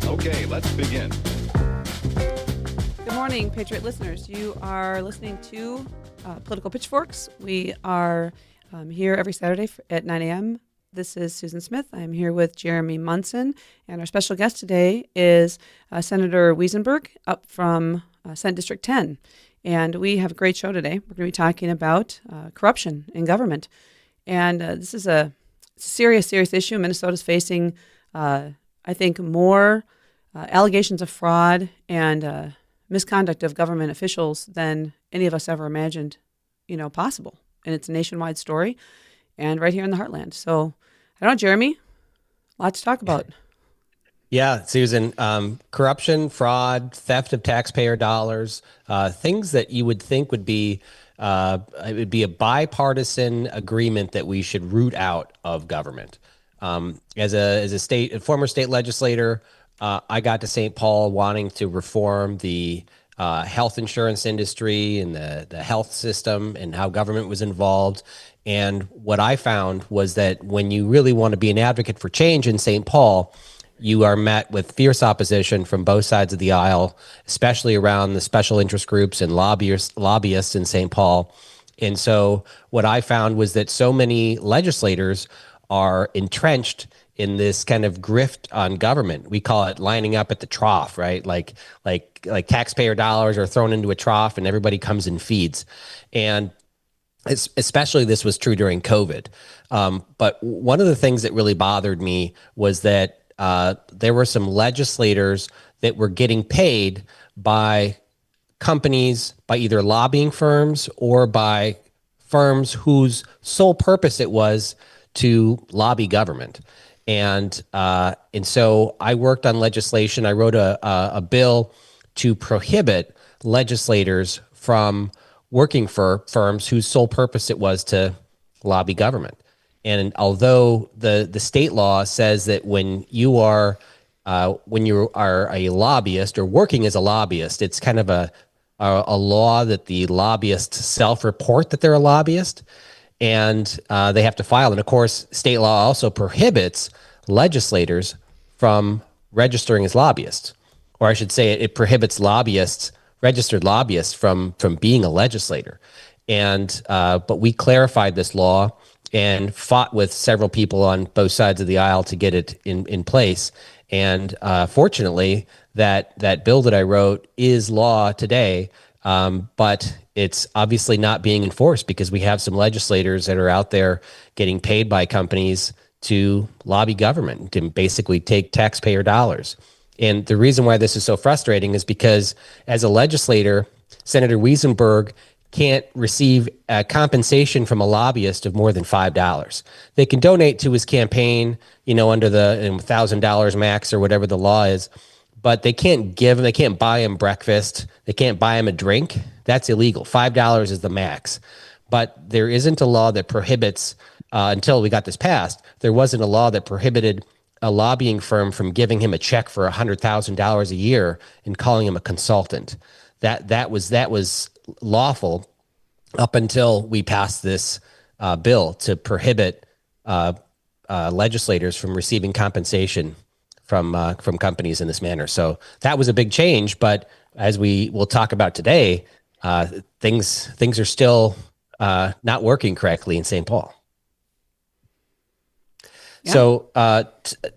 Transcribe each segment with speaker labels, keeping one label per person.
Speaker 1: Okay, let's begin.
Speaker 2: Good morning, Patriot listeners. You are listening to Political Pitchforks. We are here every Saturday at 9 a.m. This is Susan Smith. I'm here with Jeremy Munson, and our special guest today is Senator Wesenberg up from Senate District 10. And we have a great show today. We're going to be talking about corruption in government. And this is a serious issue. Minnesota's facing, I think, more allegations of fraud and misconduct of government officials than any of us ever imagined, possible. And it's a nationwide story and right here in the heartland. So, I don't know, Jeremy, lots to talk about.
Speaker 3: Yeah, Susan, corruption, fraud, theft of taxpayer dollars, things that you would think it would be a bipartisan agreement that we should root out of government. As a former state legislator, I got to St. Paul wanting to reform the health insurance industry and the health system and how government was involved. And what I found was that when you really want to be an advocate for change in St. Paul, you are met with fierce opposition from both sides of the aisle, especially around the special interest groups and lobbyists in St. Paul. And so what I found was that so many legislators are entrenched in this kind of grift on government. We call it lining up at the trough, right? Like taxpayer dollars are thrown into a trough and everybody comes and feeds. And especially this was true during COVID. But one of the things that really bothered me was that there were some legislators that were getting paid by companies, by either lobbying firms or by firms whose sole purpose it was to lobby government. And so I worked on legislation. I wrote a bill to prohibit legislators from working for firms whose sole purpose it was to lobby government. And although the state law says that when you are a lobbyist or working as a lobbyist, it's kind of a law that the lobbyists self-report that they're a lobbyist, and they have to file. And of course, state law also prohibits legislators from registering as lobbyists, or I should say, it prohibits registered lobbyists from being a legislator. And but we clarified this law and fought with several people on both sides of the aisle to get it in place. And fortunately, that bill that I wrote is law today, but it's obviously not being enforced because we have some legislators that are out there getting paid by companies to lobby government, to basically take taxpayer dollars. And the reason why this is so frustrating is because as a legislator, Senator Wesenberg can't receive a compensation from a lobbyist of more than $5. They can donate to his campaign, under the $1,000 max or whatever the law is, but they can't buy him breakfast. They can't buy him a drink. That's illegal. $5 is the max. But there isn't a law that prohibits, until we got this passed, there wasn't a law that prohibited a lobbying firm from giving him a check for $100,000 a year and calling him a consultant. That was lawful up until we passed this bill to prohibit legislators from receiving compensation from companies in this manner. So that was a big change. But as we will talk about today, things are still not working correctly in St. Paul. Yeah. So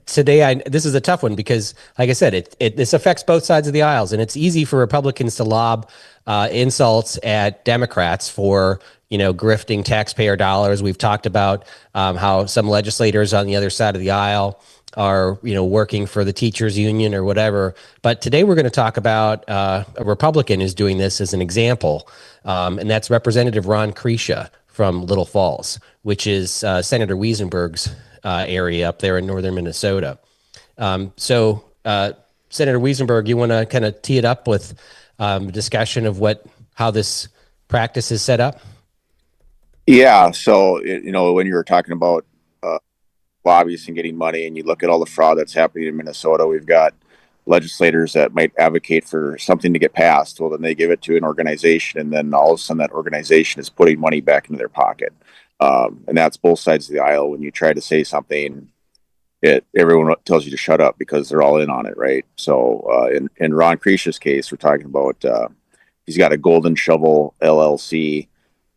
Speaker 3: today, this is a tough one because, like I said, this affects both sides of the aisles, and it's easy for Republicans to lob insults at Democrats for grifting taxpayer dollars. We've talked about how some legislators on the other side of the aisle are working for the teachers union or whatever. But today we're going to talk about a Republican who's doing this as an example, and that's Representative Ron Kreischa from Little Falls, which is Senator Wesenberg's area up there in northern Minnesota. So Senator Wesenberg, you want to kind of tee it up with a discussion of how this practice is set up?
Speaker 4: Yeah. So, when you were talking about lobbyists and getting money, and you look at all the fraud that's happening in Minnesota, we've got legislators that might advocate for something to get passed. Well, then they give it to an organization, and then all of a sudden that organization is putting money back into their pocket. And that's both sides of the aisle. When you try to say something everyone tells you to shut up because they're all in on it, right? So in Ron Kreischer's case, we're talking about he's got a Golden Shovel LLC.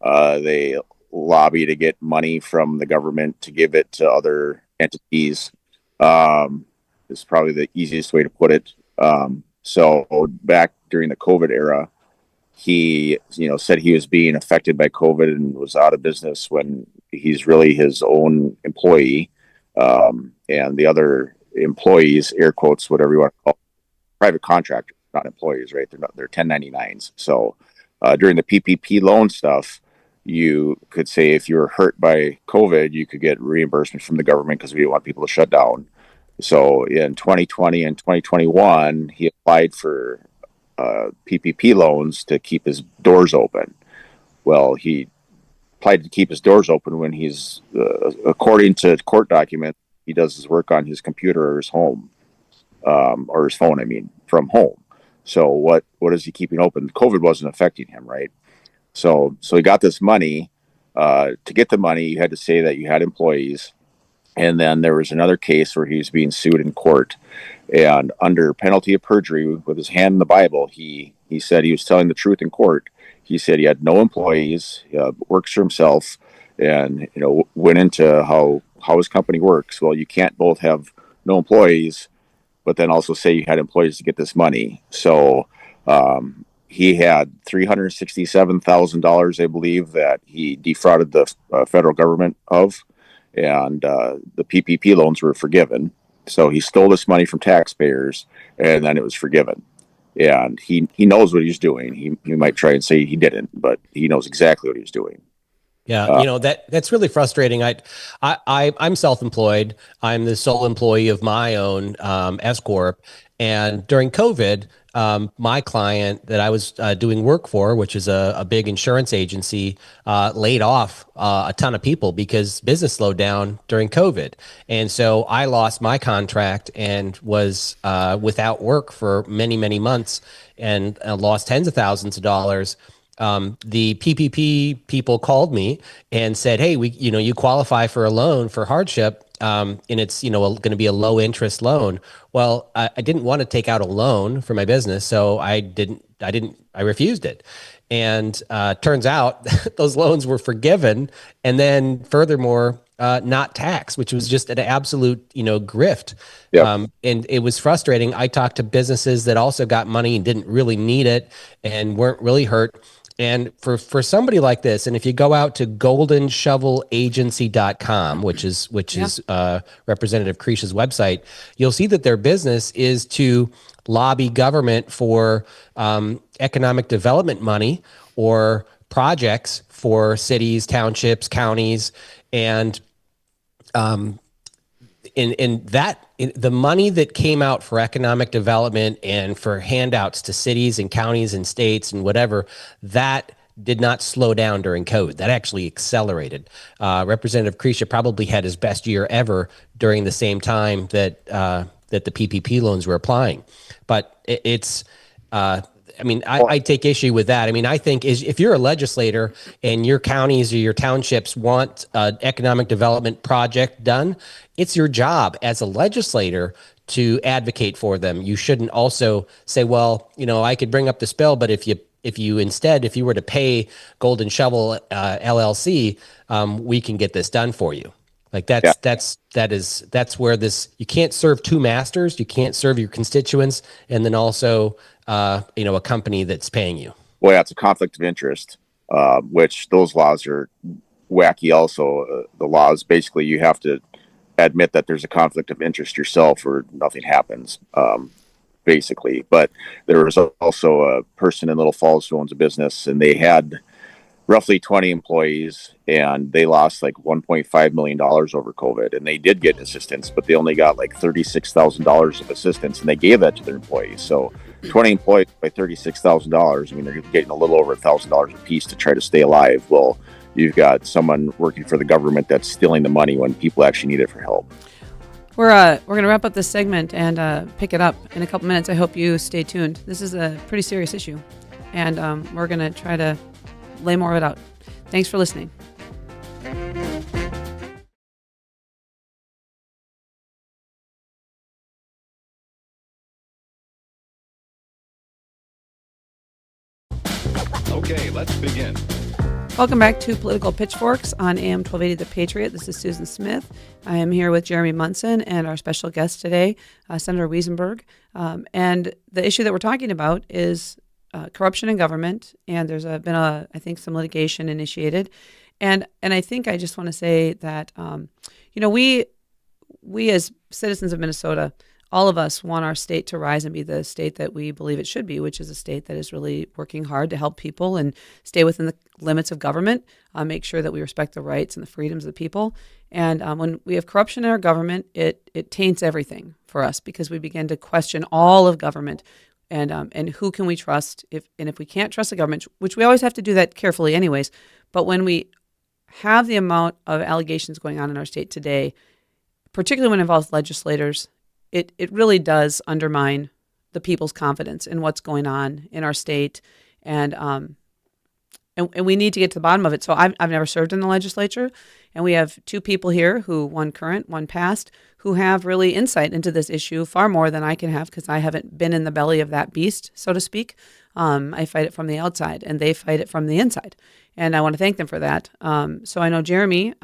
Speaker 4: They lobby to get money from the government to give it to other entities. Is probably the easiest way to put it. So back during the COVID era, he said he was being affected by COVID and was out of business when he's really his own employee, and the other employees, air quotes, whatever you want to call it, private contractors, not employees, right? They're 1099s. So during the PPP loan stuff, you could say if you were hurt by COVID, you could get reimbursement from the government because we didn't want people to shut down. So in 2020 and 2021, he applied for PPP loans to keep his doors open. Well, he applied to keep his doors open when he's, according to court documents, he does his work on his computer or his home, or his phone, I mean, from home. So what is he keeping open? COVID wasn't affecting him, right? So he got this money. To get the money, you had to say that you had employees. And then there was another case where he was being sued in court, and under penalty of perjury, with his hand in the Bible, he said he was telling the truth in court. He said he had no employees, works for himself, and went into how his company works. Well, you can't both have no employees, but then also say you had employees to get this money. So he had $367,000, I believe, that he defrauded the federal government of, and the PPP loans were forgiven. So he stole this money from taxpayers, and then it was forgiven. And he knows what he's doing. He might try and say he didn't, but he knows exactly what he's doing.
Speaker 3: Yeah, that's really frustrating. I'm self-employed. I'm the sole employee of my own S corp, and during COVID, my client that I was doing work for, which is a big insurance agency, laid off a ton of people because business slowed down during COVID, and so I lost my contract and was without work for many months, and lost tens of thousands of dollars. The PPP people called me and said, "Hey, you qualify for a loan for hardship, and it's, going to be a low interest loan." Well, I didn't want to take out a loan for my business, so I refused it. And turns out those loans were forgiven, and then furthermore, not taxed, which was just an absolute, grift.
Speaker 4: Yep.
Speaker 3: And it was frustrating. I talked to businesses that also got money and didn't really need it and weren't really hurt. And for somebody like this, and if you go out to goldenshovelagency.com, which is Representative Kreischer's website, you'll see that their business is to lobby government for economic development money or projects for cities, townships, counties, and the money that came out for economic development and for handouts to cities and counties and states and whatever, that did not slow down during COVID. That actually accelerated. Representative Kreischer probably had his best year ever during the same time that the PPP loans were applying. But I take issue with that. I mean, I think if you're a legislator and your counties or your townships want an economic development project done, it's your job as a legislator to advocate for them. You shouldn't also say, well, I could bring up this bill, but if you were to pay Golden Shovel LLC, we can get this done for you. Like that's where you can't serve two masters. You can't serve your constituents and then also a company that's paying you.
Speaker 4: Well, yeah, it's a conflict of interest, which those laws are wacky. Also, the laws, basically you have to admit that there's a conflict of interest yourself or nothing happens, basically. But there was also a person in Little Falls who owns a business, and they had roughly 20 employees, and they lost like $1.5 million over COVID. And they did get assistance, but they only got like $36,000 of assistance, and they gave that to their employees. So 20 employees by $36,000. I mean, they're getting a little over $1,000 a piece to try to stay alive. Well, you've got someone working for the government that's stealing the money when people actually need it for help.
Speaker 2: We're going to wrap up this segment and pick it up in a couple minutes. I hope you stay tuned. This is a pretty serious issue, and we're going to try to lay more of it out. Thanks for listening.
Speaker 1: Okay, let's begin.
Speaker 2: Welcome back to Political Pitchforks on AM 1280 The Patriot. This is Susan Smith. I am here with Jeremy Munson and our special guest today, Senator Wesenberg. And the issue that we're talking about is corruption in government. And there's been, I think, some litigation initiated. And I think I just want to say that, we as citizens of Minnesota, all of us want our state to rise and be the state that we believe it should be, which is a state that is really working hard to help people and stay within the limits of government, make sure that we respect the rights and the freedoms of the people. And when we have corruption in our government, it taints everything for us because we begin to question all of government and who can we trust if we can't trust the government, which we always have to do that carefully anyways. But when we have the amount of allegations going on in our state today, particularly when it involves legislators, it really does undermine the people's confidence in what's going on in our state, and we need to get to the bottom of it. So I've never served in the legislature, and we have two people here who, one current, one past, who have really insight into this issue far more than I can have because I haven't been in the belly of that beast, so to speak. I fight it from the outside, and they fight it from the inside. And I want to thank them for that. So I know Jeremy,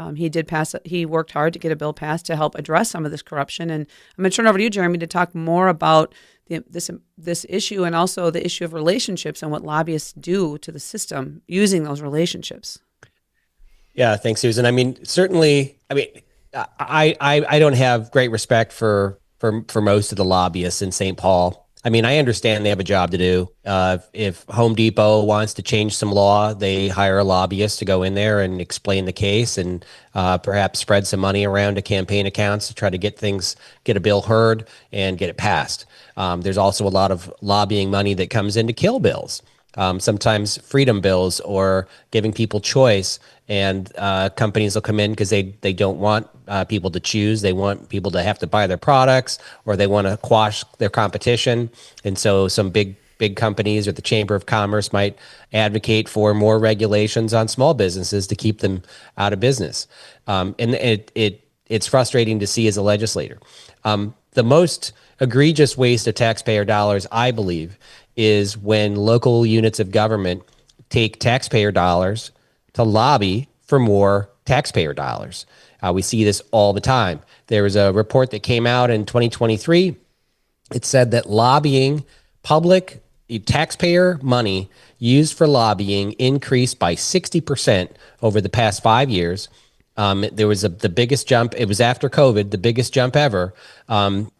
Speaker 2: he worked hard to get a bill passed to help address some of this corruption. And I'm going to turn over to you, Jeremy, to talk more about this issue and also the issue of relationships and what lobbyists do to the system using those relationships.
Speaker 3: Yeah, thanks, Susan. I mean, certainly, I don't have great respect for most of the lobbyists in St. Paul. I mean, I understand they have a job to do. If Home Depot wants to change some law, they hire a lobbyist to go in there and explain the case and perhaps spread some money around to campaign accounts to try to get a bill heard and get it passed. There's also a lot of lobbying money that comes in to kill bills. Sometimes freedom bills or giving people choice, and companies will come in because they don't want people to choose. They want people to have to buy their products, or they want to quash their competition. And so some big companies or the Chamber of Commerce might advocate for more regulations on small businesses to keep them out of business. And it's frustrating to see as a legislator. The most egregious waste of taxpayer dollars, I believe, is when local units of government take taxpayer dollars to lobby for more taxpayer dollars. We see this all the time. There was a report that came out in 2023. It said that public taxpayer money used for lobbying increased by 60% over the past 5 years. There was the biggest jump. It was after COVID, the biggest jump ever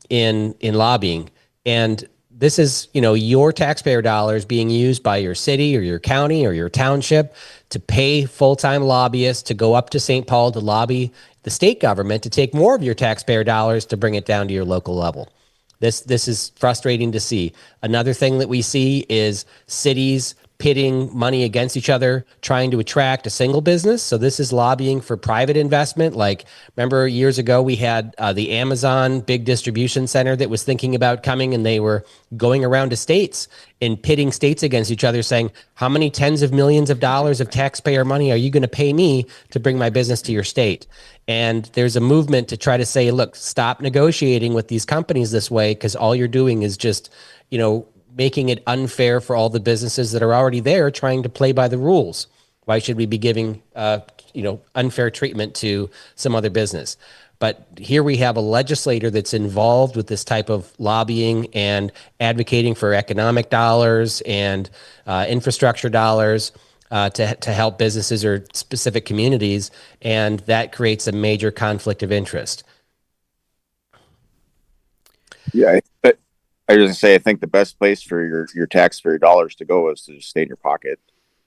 Speaker 3: in lobbying. And this is, your taxpayer dollars being used by your city or your county or your township to pay full-time lobbyists to go up to St. Paul to lobby the state government to take more of your taxpayer dollars to bring it down to your local level. This is frustrating to see. Another thing that we see is cities pitting money against each other, trying to attract a single business. So this is lobbying for private investment. Like, remember years ago, we had the Amazon big distribution center that was thinking about coming, and they were going around to states and pitting states against each other, saying, how many tens of millions of dollars of taxpayer money are you going to pay me to bring my business to your state? And there's a movement to try to say, look, stop negotiating with these companies this way, because all you're doing is just, making it unfair for all the businesses that are already there trying to play by the rules. Why should we be giving, unfair treatment to some other business? But here we have a legislator that's involved with this type of lobbying and advocating for economic dollars and infrastructure dollars to help businesses or specific communities, and that creates a major conflict of interest.
Speaker 4: Yeah, I was going to say, I think the best place for your taxpayer dollars to go is to just stay in your pocket.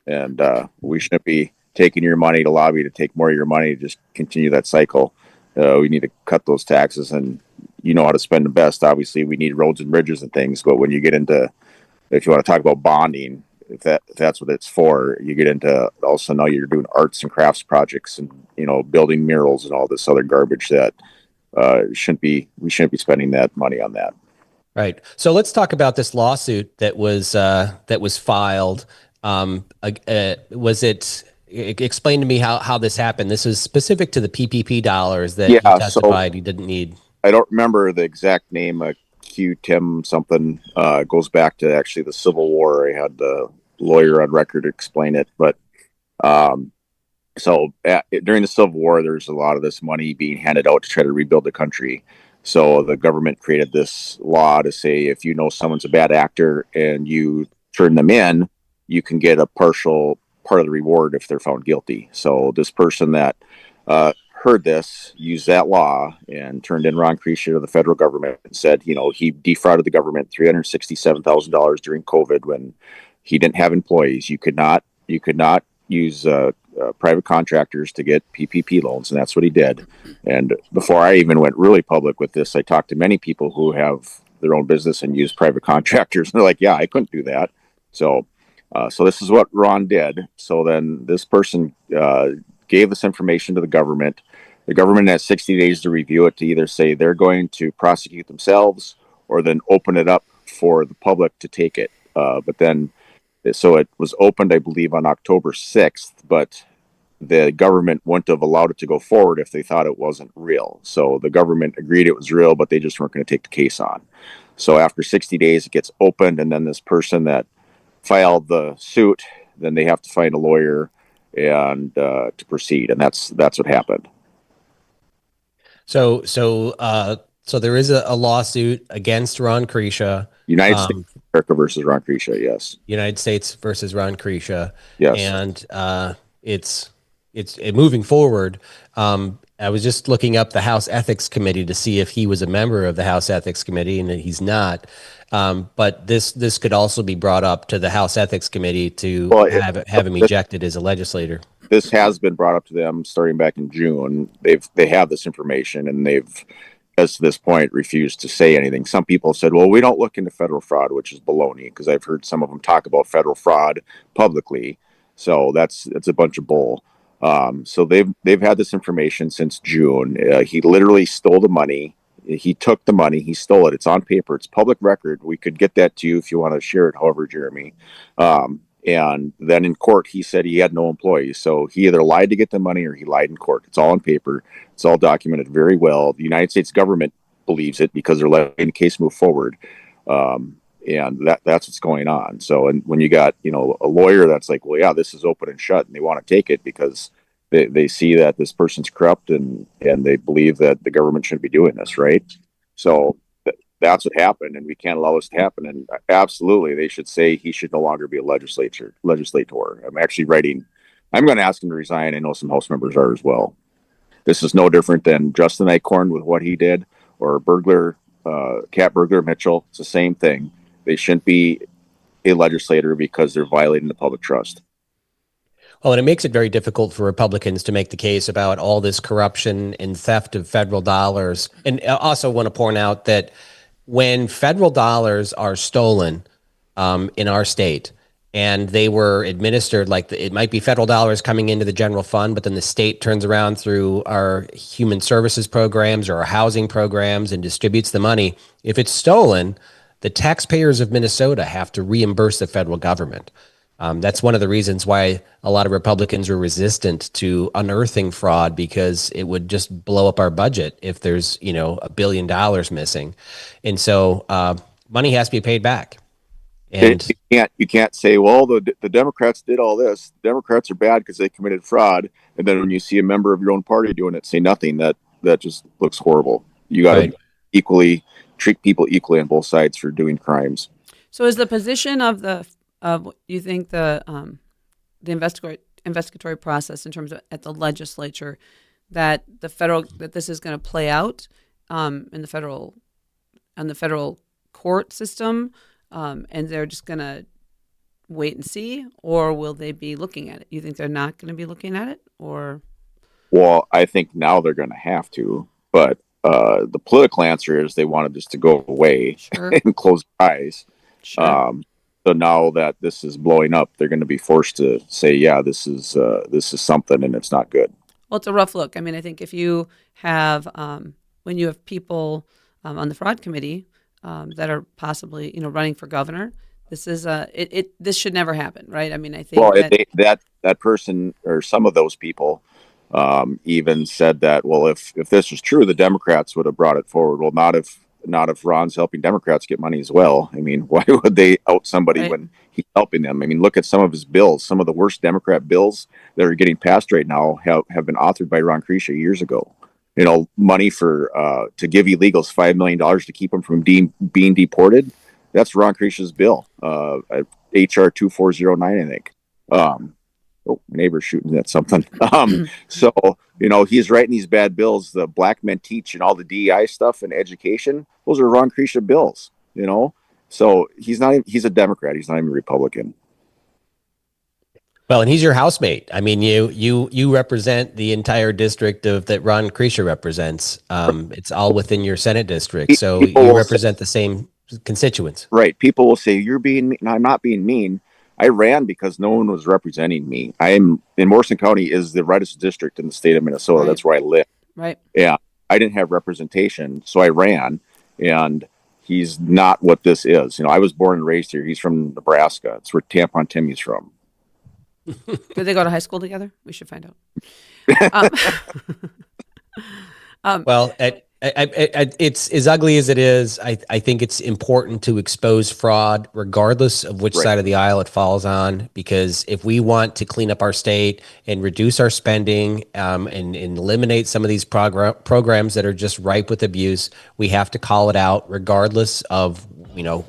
Speaker 4: And we shouldn't be taking your money to lobby to take more of your money to just continue that cycle. We need to cut those taxes, and you know how to spend the best. Obviously, we need roads and bridges and things. But when you get into, if you want to talk about bonding, if that's what it's for, you get into also now you're doing arts and crafts projects and building murals and all this other garbage that we shouldn't be spending that money on that.
Speaker 3: Right. So let's talk about this lawsuit that was filed. Explain to me how this happened. This was specific to the PPP dollars that you testified you didn't need.
Speaker 4: I don't remember the exact name. Q Tim something goes back to actually the Civil War. I had the lawyer on record to explain it. But during the Civil War, there's a lot of this money being handed out to try to rebuild the country. So the government created this law to say if you know someone's a bad actor and you turn them in, you can get a partial part of the reward if they're found guilty. So this person that heard this used that law and turned in Ron Krisha to the federal government and said, he defrauded the government $367,000 during COVID when he didn't have employees. You could not use private contractors to get PPP loans, and that's what he did. And before I even went really public with this, I talked to many people who have their own business and use private contractors. And they're like, yeah, I couldn't do that. So this is what Ron did. So then this person gave this information to the government. The government has 60 days to review it to either say they're going to prosecute themselves or then open it up for the public to take it. So it was opened, I believe, on October 6th, but the government wouldn't have allowed it to go forward if they thought it wasn't real. So the government agreed it was real, but they just weren't going to take the case on. So after 60 days, it gets opened, and then this person that filed the suit, then they have to find a lawyer and to proceed, and that's what happened.
Speaker 3: So there is a lawsuit against Ron Krisha.
Speaker 4: United States of America versus Ron Krisha, yes.
Speaker 3: United States versus Ron Krisha.
Speaker 4: Yes.
Speaker 3: And it's moving forward. I was just looking up the House Ethics Committee to see if he was a member of the House Ethics Committee, and he's not. But this could also be brought up to the House Ethics Committee to have him ejected as a legislator.
Speaker 4: This has been brought up to them starting back in June. They have this information, and they've, as to this point, refused to say anything. Some people said, well, we don't look into federal fraud, which is baloney, because I've heard some of them talk about federal fraud publicly. So that's a bunch of bull. So they've had this information since June. He literally stole the money. He took the money. He stole it. It's on paper. It's public record. We could get that to you if you want to share it, however, Jeremy. And then in court, he said he had no employees. So he either lied to get the money or he lied in court. It's all on paper. It's all documented very well. The United States government believes it because they're letting the case move forward. And that's what's going on. So, and when you got, a lawyer that's like, well, yeah, this is open and shut, and they want to take it because they see that this person's corrupt and they believe that the government shouldn't be doing this, right? So that's what happened, and we can't allow this to happen. And absolutely, they should say he should no longer be a legislator. I'm going to ask him to resign. I know some House members are as well. This is no different than Justin Eichhorn with what he did, or Cat Burglar Mitchell. It's the same thing. They shouldn't be a legislator because they're violating the public trust.
Speaker 3: Well, and it makes it very difficult for Republicans to make the case about all this corruption and theft of federal dollars. And I also want to point out that when federal dollars are stolen in our state and they were administered, like it might be federal dollars coming into the general fund, but then the state turns around through our human services programs or our housing programs and distributes the money. If it's stolen, the taxpayers of Minnesota have to reimburse the federal government. That's one of the reasons why a lot of Republicans were resistant to unearthing fraud, because it would just blow up our budget if there's, $1 billion missing. And so money has to be paid back. And
Speaker 4: you can't say, well, the Democrats did all this. Democrats are bad because they committed fraud. And then when you see a member of your own party doing it, say nothing. That just looks horrible. You got to treat people equally on both sides for doing crimes.
Speaker 2: So is the position of you think the investigatory process in terms of at the legislature that this is going to play out on the federal court system, and they're just going to wait and see, or will they be looking at it? You think they're not going to be looking at it, or?
Speaker 4: Well, I think now they're going to have to, but the political answer is they wanted this to go away and close their eyes. Sure. So now that this is blowing up, they're going to be forced to say, yeah, this is something, and it's not good.
Speaker 2: Well, it's a rough look. I mean, I think if you have, when you have people on the fraud committee that are possibly, running for governor, this is this should never happen, right? I mean, I think
Speaker 4: that person or some of those people even said that, well, if this was true, the Democrats would have brought it forward. Well, not if not if Ron's helping Democrats get money as well. I mean, why would they out somebody
Speaker 2: Right.
Speaker 4: when he's helping them? I mean, look at some of his bills. Some of the worst Democrat bills that are getting passed right now have been authored by Ron Krisha years ago. You know, money for to give illegals $5 million to keep them from being deported. That's Ron Krisha's bill, HR 2409, I think. Oh, neighbor's shooting at something. So, you know, he's writing these bad bills. The Black Men Teach and all the DEI stuff and education. Those are Ron Krisha bills, you know? So he's not, he's a Democrat. He's not even a Republican.
Speaker 3: Well, and he's your housemate. I mean, you represent the entire district of that Ron Krisha represents. It's all within your Senate district, so you represent the same constituents.
Speaker 4: Right. People will say, you're being mean. No, I'm not being mean. I ran because no one was representing me. I am in Morrison County is the reddest district in the state of Minnesota.
Speaker 2: Right.
Speaker 4: That's where I live.
Speaker 2: Right.
Speaker 4: Yeah. I didn't have representation, so I ran, and he's not what this is. You know, I was born and raised here. He's from Nebraska. It's where Tampon Timmy's from.
Speaker 2: Did they go to high school together? We should find out.
Speaker 3: Well, it's as ugly as it is. I think it's important to expose fraud, regardless of which side of the aisle it falls on. Because if we want to clean up our state and reduce our spending, and eliminate some of these programs that are just ripe with abuse, we have to call it out, regardless of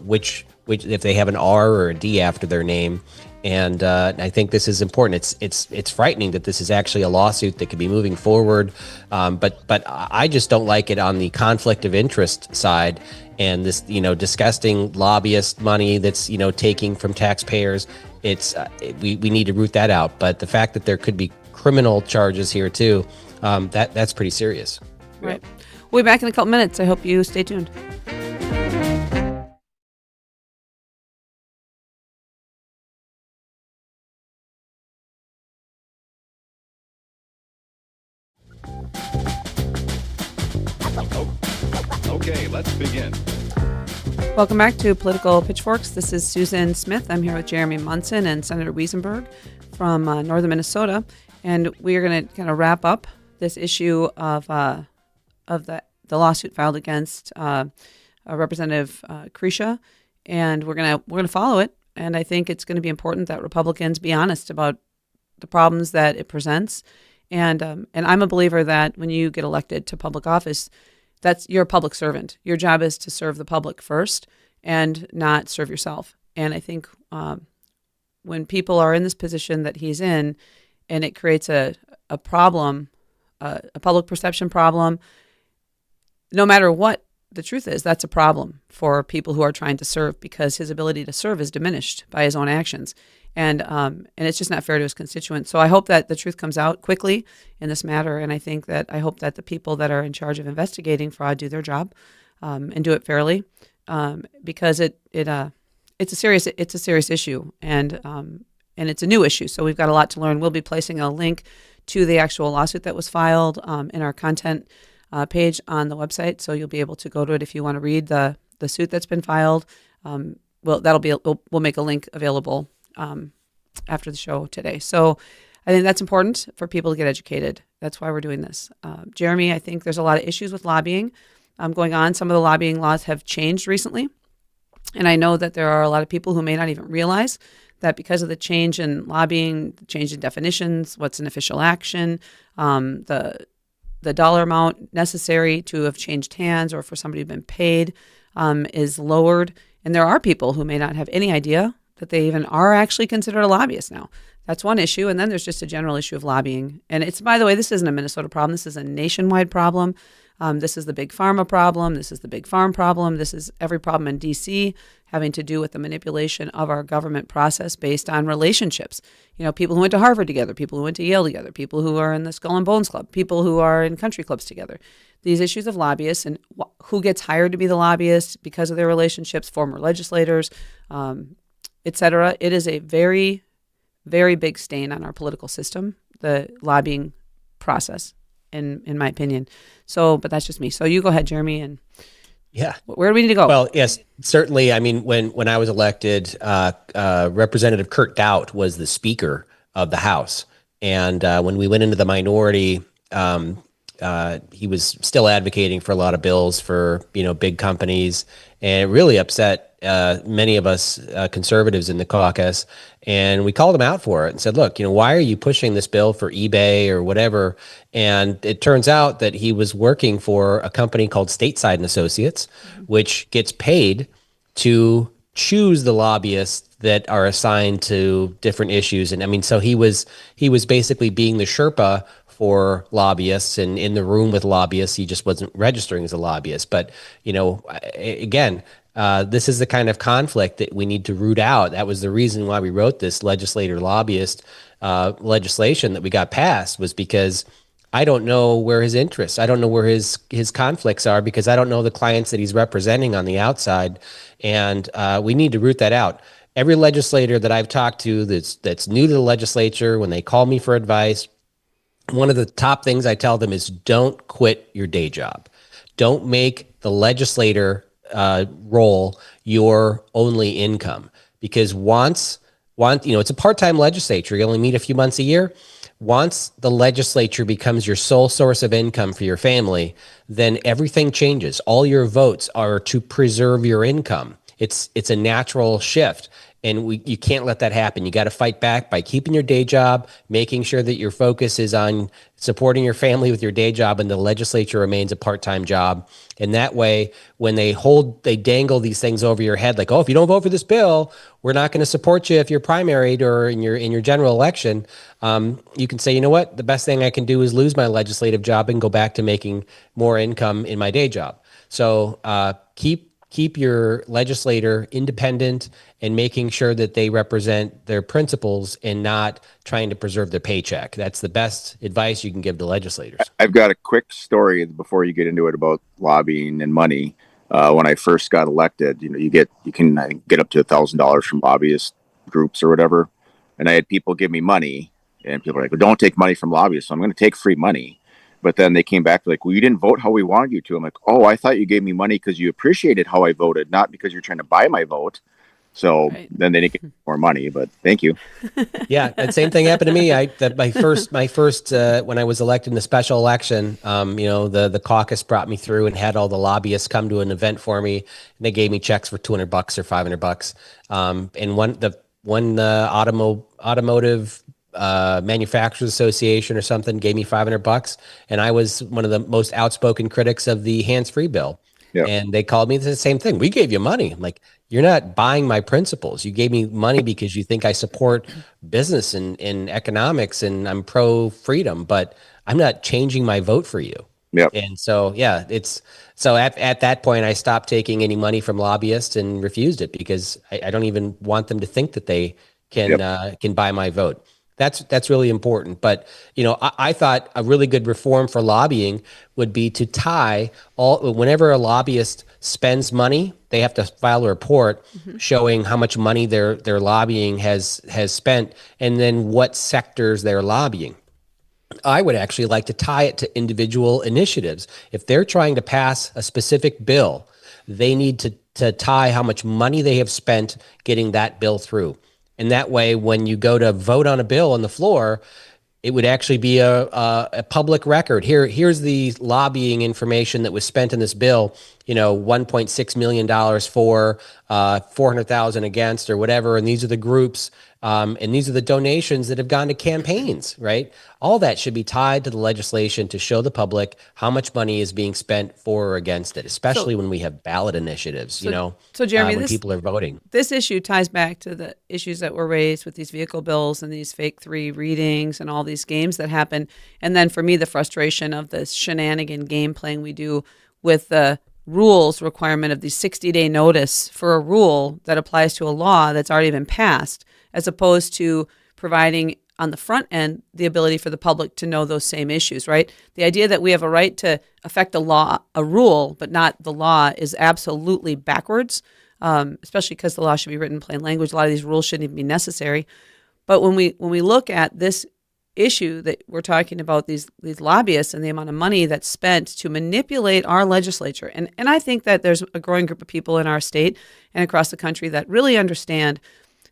Speaker 3: which if they have an R or a D after their name. And I think this is important. It's frightening that this is actually a lawsuit that could be moving forward, but I just don't like it on the conflict of interest side, and this disgusting lobbyist money that's taking from taxpayers. We need to root that out. But the fact that there could be criminal charges here too, that's pretty serious.
Speaker 2: Right. We'll be back in a couple minutes. I hope you stay tuned.
Speaker 1: Okay, let's begin.
Speaker 2: Welcome back to Political Pitchforks. This is Susan Smith. I'm here with Jeremy Munson and Senator Wesenberg from northern Minnesota, and we are going to kind of wrap up this issue of the lawsuit filed against Representative Krisha, and we're gonna follow it. And I think it's going to be important that Republicans be honest about the problems that it presents. And I'm a believer that when you get elected to public office, you're a public servant. Your job is to serve the public first and not serve yourself. And I think when people are in this position that he's in, and it creates a problem, a public perception problem, no matter what the truth is, that's a problem for people who are trying to serve, because his ability to serve is diminished by his own actions. And it's just not fair to his constituents. So I hope that the truth comes out quickly in this matter. And I hope that the people that are in charge of investigating fraud do their job and do it fairly, because it's a serious issue, and it's a new issue. So we've got a lot to learn. We'll be placing a link to the actual lawsuit that was filed in our content page on the website. So you'll be able to go to it if you want to read the suit that's been filed. We'll make a link available after the show today. So I think that's important for people to get educated. That's why we're doing this. Jeremy, I think there's a lot of issues with lobbying going on. Some of the lobbying laws have changed recently. And I know that there are a lot of people who may not even realize that because of the change in lobbying, the change in definitions, what's an official action, the dollar amount necessary to have changed hands or for somebody to have been paid is lowered. And there are people who may not have any idea that they even are actually considered a lobbyist now. That's one issue. And then there's just a general issue of lobbying. And it's, by the way, this isn't a Minnesota problem. This is a nationwide problem. This is the big pharma problem. This is the big farm problem. This is every problem in D.C. having to do with the manipulation of our government process based on relationships. People who went to Harvard together, people who went to Yale together, people who are in the Skull and Bones Club, people who are in country clubs together. These issues of lobbyists and who gets hired to be the lobbyist because of their relationships, former legislators, et cetera. It is a very, very big stain on our political system, the lobbying process, in my opinion. So, but that's just me. So you go ahead, Jeremy, and
Speaker 3: yeah,
Speaker 2: where do we need to go?
Speaker 3: Well, yes, certainly. I mean, when I was elected, Representative Kurt Doubt was the Speaker of the House, and when we went into the minority, he was still advocating for a lot of bills for, big companies, and it really upset many of us conservatives in the caucus. And we called him out for it and said, look, why are you pushing this bill for eBay or whatever? And it turns out that he was working for a company called Stateside and Associates, which gets paid to choose the lobbyists that are assigned to different issues. And I mean, so he was basically being the Sherpa for lobbyists and in the room with lobbyists. He just wasn't registering as a lobbyist. But, again, this is the kind of conflict that we need to root out. That was the reason why we wrote this legislator lobbyist legislation that we got passed, was because I don't know where his interests, I don't know where his conflicts are, because I don't know the clients that he's representing on the outside. And we need to root that out. Every legislator that I've talked to that's new to the legislature, when they call me for advice, one of the top things I tell them is don't quit your day job. Don't make the legislator role your only income, because once it's a part-time legislature, you only meet a few months a year. Once the legislature becomes your sole source of income for your family, then everything changes. All your votes are to preserve your income. It's a natural shift, and you can't let that happen. You got to fight back by keeping your day job, making sure that your focus is on supporting your family with your day job, and the legislature remains a part-time job. And that way, when they dangle these things over your head, like, oh, if you don't vote for this bill, we're not going to support you if you're primaried or in your general election. You can say, you know what, the best thing I can do is lose my legislative job and go back to making more income in my day job. So keep your legislator independent and making sure that they represent their principles and not trying to preserve their paycheck. That's the best advice you can give to legislators.
Speaker 4: I've got a quick story before you get into it about lobbying and money. When I first got elected, you can I think, get up to $1,000 from lobbyist groups or whatever. And I had people give me money, and people were like, well, don't take money from lobbyists. So I'm going to take free money. But then they came back like, well, you didn't vote how we wanted you to. I'm like, oh, I thought you gave me money because you appreciated how I voted, not because you're trying to buy my vote. So then they didn't get more money, but thank you.
Speaker 3: Yeah, that same thing happened to me. My first when I was elected in the special election, the caucus brought me through and had all the lobbyists come to an event for me, and they gave me checks for $200 or $500. And one automotive manufacturers association or something gave me $500, and I was one of the most outspoken critics of the hands-free bill. Yep. And they called me the same thing. We gave you money. I'm like, you're not buying my principles. You gave me money because you think I support business and economics and I'm pro freedom, but I'm not changing my vote for you.
Speaker 4: Yep.
Speaker 3: And so, at that point, I stopped taking any money from lobbyists and refused it, because I don't even want them to think that they can buy my vote. That's really important. But, I thought a really good reform for lobbying would be to tie whenever a lobbyist spends money, they have to file a report showing how much money their lobbying has spent, and then what sectors they're lobbying. I would actually like to tie it to individual initiatives. If they're trying to pass a specific bill, they need to tie how much money they have spent getting that bill through. And that way, when you go to vote on a bill on the floor, it would actually be a public record. Here's the lobbying information that was spent in this bill. $1.6 million for, 400,000 against, or whatever. And these are the groups, and these are the donations that have gone to campaigns, right? All that should be tied to the legislation to show the public how much money is being spent for or against it, especially when we have ballot initiatives,
Speaker 2: So Jeremy,
Speaker 3: when people are voting.
Speaker 2: This issue ties back to the issues that were raised with these vehicle bills and these fake 3 readings and all these games that happen. And then for me, the frustration of this shenanigan game playing we do with the rules requirement of the 60-day notice for a rule that applies to a law that's already been passed, as opposed to providing on the front end the ability for the public to know those same issues, right? The idea that we have a right to affect a rule, but not the law, is absolutely backwards, especially because the law should be written in plain language. A lot of these rules shouldn't even be necessary. But when we look at this issue that we're talking about, these lobbyists and the amount of money that's spent to manipulate our legislature, and I think that there's a growing group of people in our state and across the country that really understand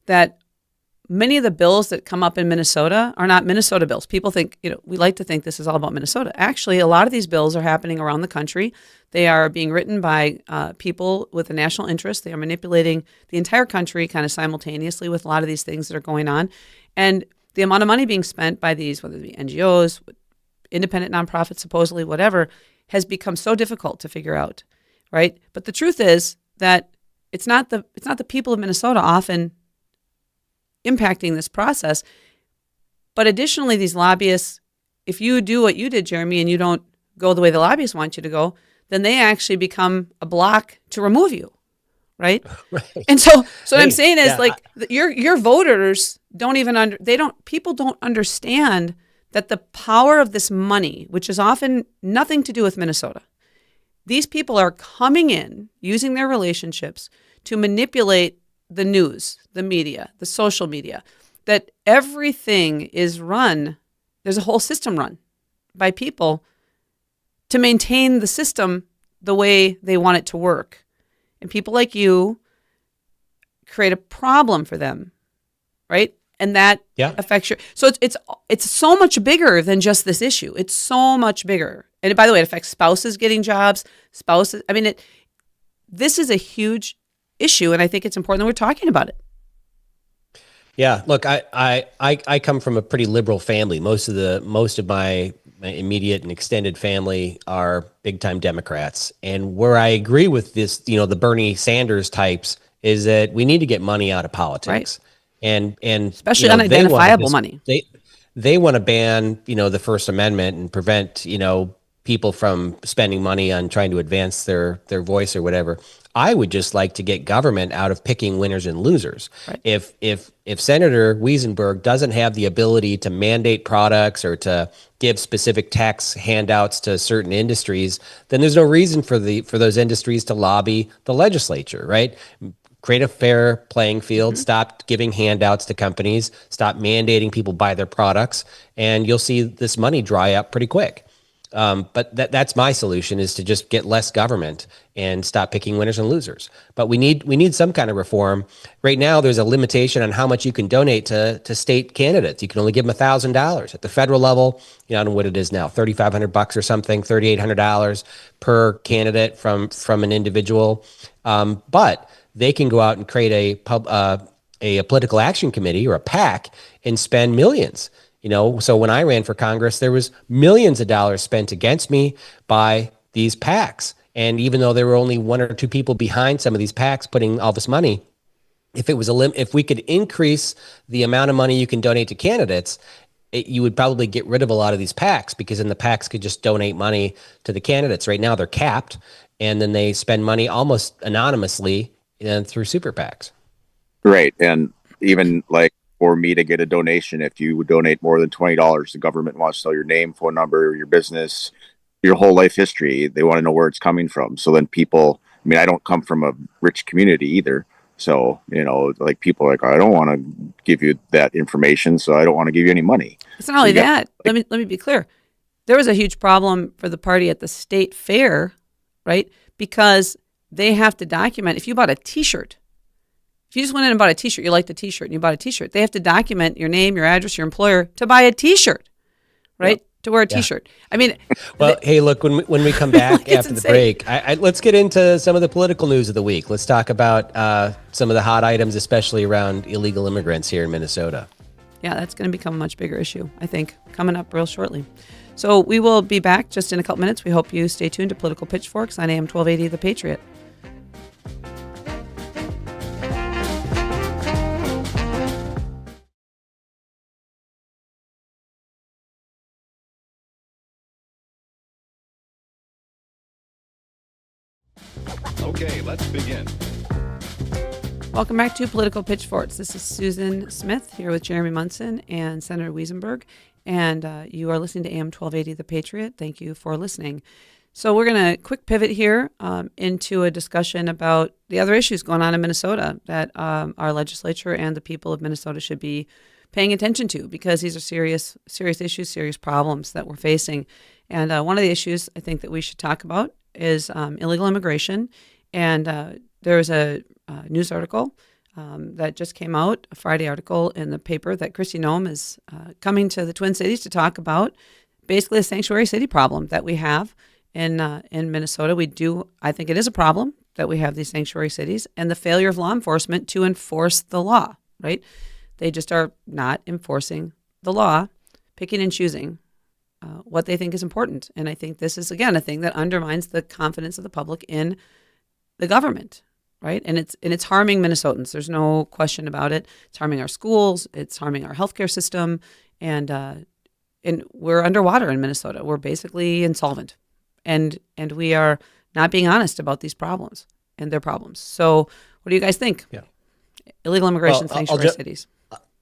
Speaker 2: that many of the bills that come up in Minnesota are not Minnesota bills. People think, we like to think this is all about Minnesota. Actually, a lot of these bills are happening around the country. They are being written by people with a national interest. They are manipulating the entire country kind of simultaneously with a lot of these things that are going on. And the amount of money being spent by these, whether it be NGOs, independent nonprofits, supposedly whatever, has become so difficult to figure out, right? But the truth is that it's not the people of Minnesota often impacting this process. But additionally, these lobbyists, if you do what you did, Jeremy, and you don't go the way the lobbyists want you to go, then they actually become a block to remove you, right?
Speaker 3: Right.
Speaker 2: And so what I'm saying is,
Speaker 3: yeah,
Speaker 2: your voters don't even people don't understand that the power of this money, which is often nothing to do with Minnesota, these people are coming in using their relationships to manipulate the news, the media, the social media, that everything is run. There's a whole system run by people to maintain the system the way they want it to work. And people like you create a problem for them, right? And that affects your. So it's so much bigger than just this issue. It's so much bigger. And by the way, it affects spouses getting jobs. Spouses. I mean, this is a huge issue, and I think it's important that we're talking about it.
Speaker 3: Yeah, look, I come from a pretty liberal family. Most of my immediate and extended family are big time Democrats, and where I agree with this, the Bernie Sanders types, is that we need to get money out of politics, right. and
Speaker 2: especially unidentifiable money.
Speaker 3: They want to ban the First Amendment and prevent people from spending money on trying to advance their voice or whatever. I would just like to get government out of picking winners and losers. Right. If Senator Wesenberg doesn't have the ability to mandate products or to give specific tax handouts to certain industries, then there's no reason for those industries to lobby the legislature, right? Create a fair playing field, stop giving handouts to companies, stop mandating people buy their products, and you'll see this money dry up pretty quick. But that's my solution, is to just get less government and stop picking winners and losers. But we need some kind of reform. Right now, there's a limitation on how much you can donate to state candidates. You can only give them $1,000 at the federal level. I don't know what it is now, $3,500 or something, $3,800 per candidate from an individual. But they can go out and create a political action committee or a PAC and spend millions. So when I ran for Congress, there was millions of dollars spent against me by these PACs. And even though there were only one or two people behind some of these PACs putting all this money, if we could increase the amount of money you can donate to candidates, you would probably get rid of a lot of these PACs, because then the PACs could just donate money to the candidates. Right now they're capped, and then they spend money almost anonymously through super PACs.
Speaker 4: Right. And even like for me to get a donation, if you would donate more than $20, the government wants to know your name, phone number, your business, your whole life history. They want to know where it's coming from. So then people, I don't come from a rich community either. So, like people are like, I don't want to give you that information, so I don't want to give you any money.
Speaker 2: It's not only that. Let me be clear. There was a huge problem for the party at the state fair, right? Because they have to document, if you bought a T-shirt, if you just went in and bought a T-shirt, you liked the T-shirt and you bought a T-shirt, they have to document your name, your address, your employer to buy a T-shirt, right? Yep. To wear a T-shirt.
Speaker 3: Well, hey, look, when we come back after the break, let's get into some of the political news of the week. Let's talk about some of the hot items, especially around illegal immigrants here in Minnesota.
Speaker 2: Yeah, that's going to become a much bigger issue, I think, coming up real shortly. So we will be back just in a couple minutes. We hope you stay tuned to Political Pitchforks on AM 1280 The Patriot.
Speaker 1: Okay, let's begin.
Speaker 2: Welcome back to Political Pitchforks. This is Susan Smith here with Jeremy Munson and Senator Wesenberg, and you are listening to AM 1280 The Patriot. Thank you for listening. So we're going to quick pivot here into a discussion about the other issues going on in Minnesota that our legislature and the people of Minnesota should be paying attention to, because these are serious issues, serious problems that we're facing. And one of the issues I think that we should talk about is illegal immigration. And there was a news article that just came out, a Friday article in the paper that Kristi Noem is coming to the Twin Cities to talk about basically a sanctuary city problem that we have in Minnesota. I think it is a problem that we have these sanctuary cities and the failure of law enforcement to enforce the law, right? They just are not enforcing the law, picking and choosing what they think is important. And I think this is, again, a thing that undermines the confidence of the public in the government, right? And it's harming Minnesotans. There's no question about it. It's harming our schools. It's harming our healthcare system. And we're underwater in Minnesota. We're basically insolvent. And we are not being honest about these problems and their problems. So what do you guys think?
Speaker 3: Yeah.
Speaker 2: Illegal immigration, sanctuary cities.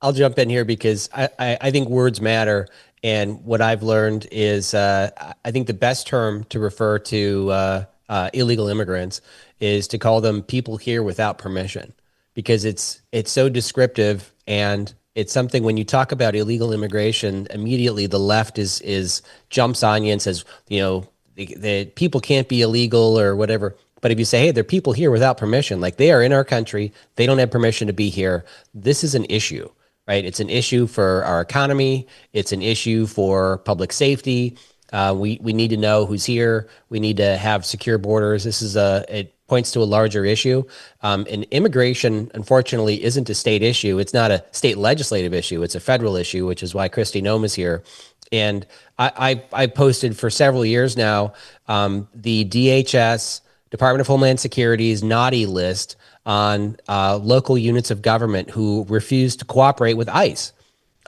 Speaker 3: I'll jump in here because I think words matter. And what I've learned is I think the best term to refer to illegal immigrants is to call them people here without permission, because it's so descriptive, and it's something when you talk about illegal immigration, immediately the left is jumps on you and says, the people can't be illegal or whatever. But if you say, hey, they're people here without permission, like they are in our country, they don't have permission to be here, this is an issue, right? It's an issue for our economy. It's an issue for public safety. We need to know who's here. We need to have secure borders. It points to a larger issue. And immigration, unfortunately, isn't a state issue. It's not a state legislative issue. It's a federal issue, which is why Kristi Noem is here. And I posted for several years now the DHS, Department of Homeland Security's naughty list on local units of government who refuse to cooperate with ICE.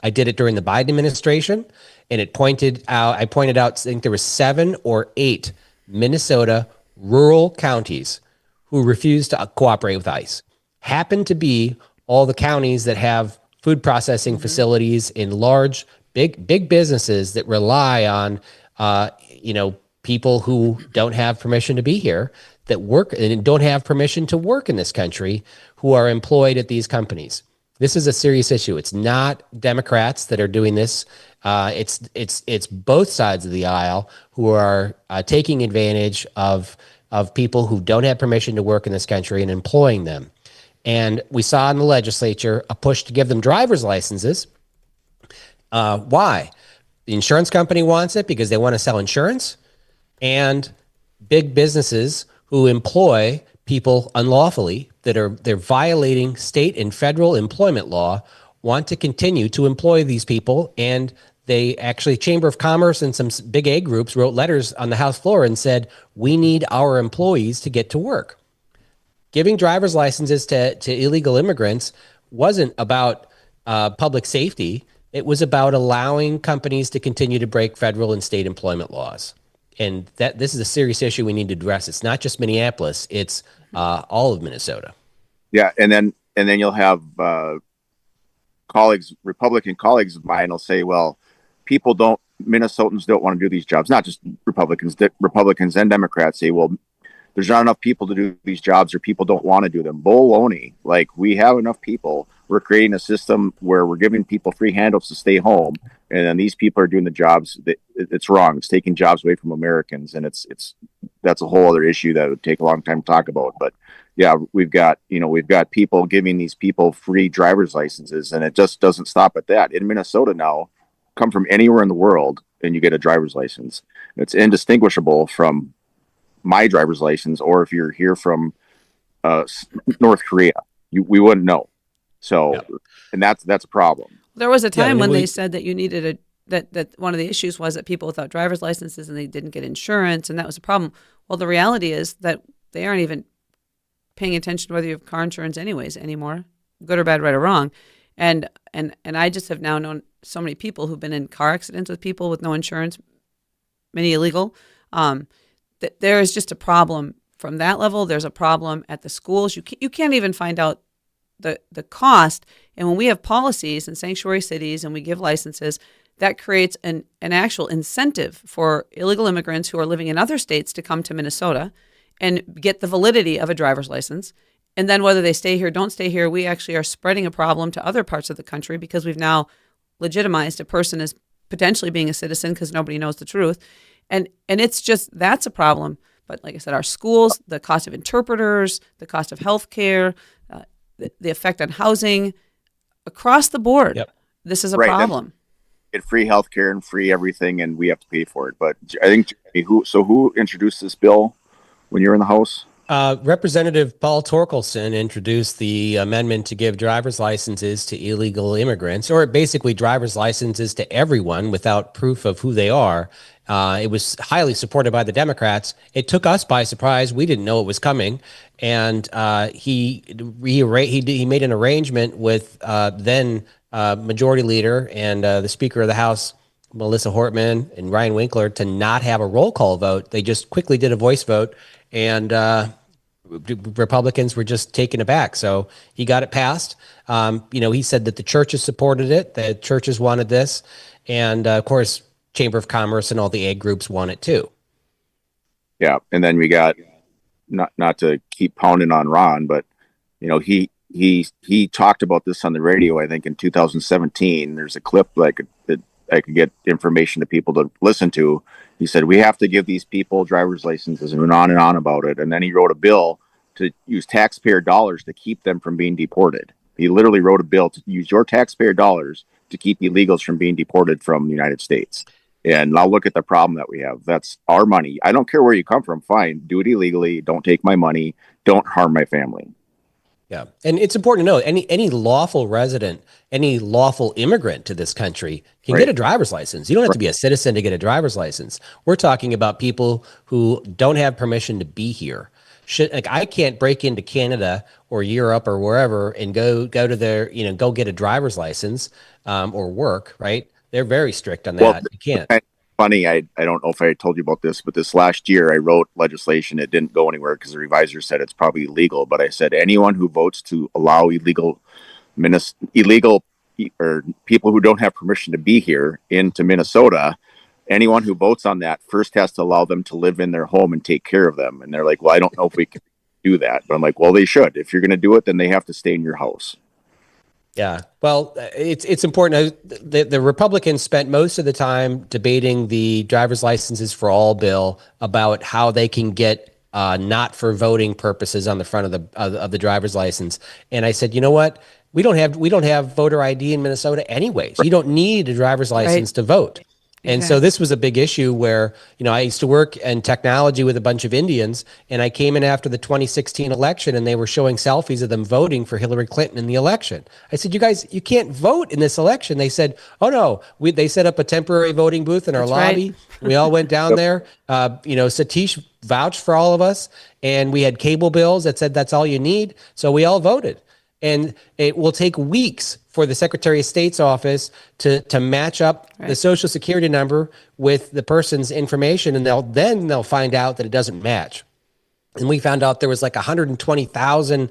Speaker 3: I did it during the Biden administration, and I pointed out, I think there were 7 or 8 Minnesota rural counties who refused to cooperate with ICE. Happened to be all the counties that have food processing facilities in large, big businesses that rely on, people who don't have permission to be here, that work and don't have permission to work in this country, who are employed at these companies. This is a serious issue. It's not Democrats that are doing this. It's both sides of the aisle who are taking advantage of people who don't have permission to work in this country and employing them. And we saw in the legislature a push to give them driver's licenses. Why? The insurance company wants it because they want to sell insurance, and big businesses who employ people unlawfully they're violating state and federal employment law want to continue to employ these people. And they actually, Chamber of Commerce and some big A groups wrote letters on the House floor and said, we need our employees to get to work. Giving driver's licenses to illegal immigrants wasn't about public safety. It was about allowing companies to continue to break federal and state employment laws. And this is a serious issue we need to address. It's not just Minneapolis; it's all of Minnesota.
Speaker 4: Yeah, and then you'll have Republican colleagues of mine will say, "Well, Minnesotans don't want to do these jobs." Not just Republicans and Democrats say, "Well, there's not enough people to do these jobs, or people don't want to do them." Baloney! Like, we have enough people. We're creating a system where we're giving people free handouts to stay home, and then these people are doing the jobs. It's wrong. It's taking jobs away from Americans, and that's a whole other issue that would take a long time to talk about. But yeah, we've got people giving these people free driver's licenses, and it just doesn't stop at that. In Minnesota now, come from anywhere in the world and you get a driver's license. It's indistinguishable from my driver's license, or if you're here from North Korea, we wouldn't know. So, yeah. And that's a problem.
Speaker 2: There was a time when they said that you needed that one of the issues was that people without driver's licenses and they didn't get insurance, and that was a problem. Well, the reality is that they aren't even paying attention to whether you have car insurance anyways anymore, good or bad, right or wrong. And I just have now known so many people who've been in car accidents with people with no insurance, many illegal. That there is just a problem from that level. There's a problem at the schools. You can't even find out the cost. And when we have policies in sanctuary cities and we give licenses, that creates an actual incentive for illegal immigrants who are living in other states to come to Minnesota and get the validity of a driver's license. And then whether they stay here, don't stay here, we actually are spreading a problem to other parts of the country because we've now legitimized a person as potentially being a citizen because nobody knows the truth. And it's just, that's a problem. But like I said, our schools, the cost of interpreters, the cost of health care, the effect on housing across the board.
Speaker 3: Yep.
Speaker 2: This is a
Speaker 4: Right.
Speaker 2: problem.
Speaker 4: Get free healthcare and free everything, and we have to pay for it. But I think who introduced this bill when you were in the House?
Speaker 3: Representative Paul Torkelson introduced the amendment to give driver's licenses to illegal immigrants, or basically driver's licenses to everyone without proof of who they are. It was highly supported by the Democrats. It took us by surprise. We didn't know it was coming, and he made an arrangement with then Majority Leader and the Speaker of the House, Melissa Hortman, and Ryan Winkler, to not have a roll call vote. They just quickly did a voice vote, and Republicans were just taken aback. So he got it passed. He said that the churches supported it, the churches wanted this, and of course, Chamber of Commerce and all the ag groups want it too.
Speaker 4: Yeah, and then we got not to keep pounding on Ron, but he talked about this on the radio. I think in 2017. There's a clip that I could get information to people to listen to. He said, we have to give these people driver's licenses, and went on and on about it. And then he wrote a bill to use taxpayer dollars to keep them from being deported. He literally wrote a bill to use your taxpayer dollars to keep illegals from being deported from the United States. And now look at the problem that we have. That's our money. I don't care where you come from. Fine. Do it illegally. Don't take my money. Don't harm my family.
Speaker 3: Yeah. And it's important to know any lawful resident, any lawful immigrant to this country can get a driver's license. You don't have to be a citizen to get a driver's license. We're talking about people who don't have permission to be here. I can't break into Canada or Europe or wherever and go to their, go get a driver's license or work, right? They're very strict on that.
Speaker 4: Well,
Speaker 3: you can't.
Speaker 4: Funny, I don't know if I told you about this, but this last year I wrote legislation. It didn't go anywhere because the revisor said it's probably illegal. But I said anyone who votes to allow illegal or people who don't have permission to be here into Minnesota, anyone who votes on that first has to allow them to live in their home and take care of them. And they're like, well, I don't know if we can do that. But I'm like, well, they should. If you're going to do it, then they have to stay in your house.
Speaker 3: Yeah, well, it's important. The Republicans spent most of the time debating the driver's licenses for all bill about how they can get not for voting purposes on the front of the driver's license. And I said, you know what? We don't have voter ID in Minnesota anyways. You don't need a driver's license to vote. And so this was a big issue where, I used to work in technology with a bunch of Indians, and I came in after the 2016 election and they were showing selfies of them voting for Hillary Clinton in the election. I said, you guys, you can't vote in this election. They said, oh no, they set up a temporary voting booth in our lobby. Right. We all went down there. Satish vouched for all of us, and we had cable bills that said that's all you need. So we all voted. And it will take weeks for the Secretary of State's office to match up the Social Security number with the person's information, and they'll find out that it doesn't match. And we found out there was like 120,000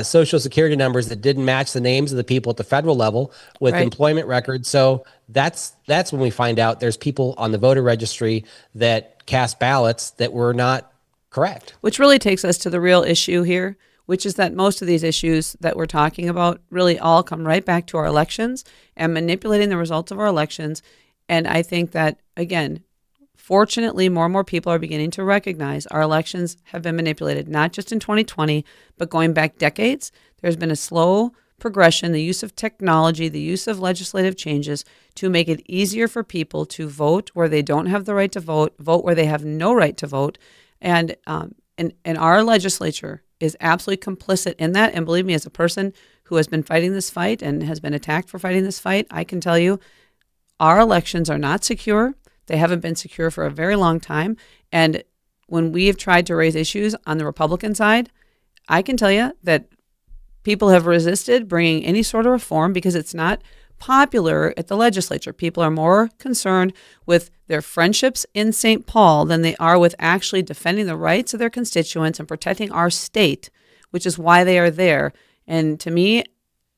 Speaker 3: Social Security numbers that didn't match the names of the people at the federal level with employment records. So that's when we find out there's people on the voter registry that cast ballots that were not correct.
Speaker 2: Which really takes us to the real issue here, which is that most of these issues that we're talking about really all come right back to our elections and manipulating the results of our elections. And I think that, again, fortunately, more and more people are beginning to recognize our elections have been manipulated, not just in 2020, but going back decades. There's been a slow progression, the use of technology, the use of legislative changes to make it easier for people to vote where they don't have the right to vote where they have no right to vote. And our legislature is absolutely complicit in that. And believe me, as a person who has been fighting this fight and has been attacked for fighting this fight, I can tell you our elections are not secure. They haven't been secure for a very long time. And when we have tried to raise issues on the Republican side, I can tell you that people have resisted bringing any sort of reform because it's not popular at the legislature. People are more concerned with their friendships in St. Paul than they are with actually defending the rights of their constituents and protecting our state, which is why they are there. And to me,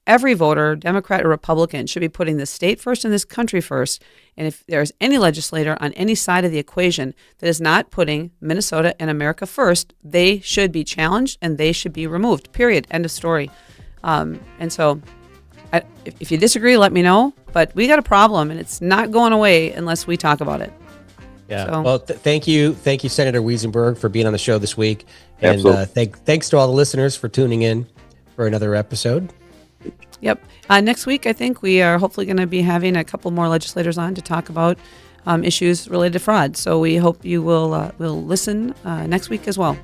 Speaker 2: every voter, Democrat or Republican, should be putting the state first and this country first. And if there's any legislator on any side of the equation that is not putting Minnesota and America first, they should be challenged and they should be removed, period, end of story. And so if you disagree, let me know. But we got a problem, and it's not going away unless we talk about it.
Speaker 3: Yeah. So. Well, thank you, Senator Wesenberg, for being on the show this week, and
Speaker 4: Absolutely.
Speaker 3: Thanks to all the listeners for tuning in. for another episode.
Speaker 2: Yep. Next week, I think we are hopefully going to be having a couple more legislators on to talk about issues related to fraud. So we hope you will listen next week as well.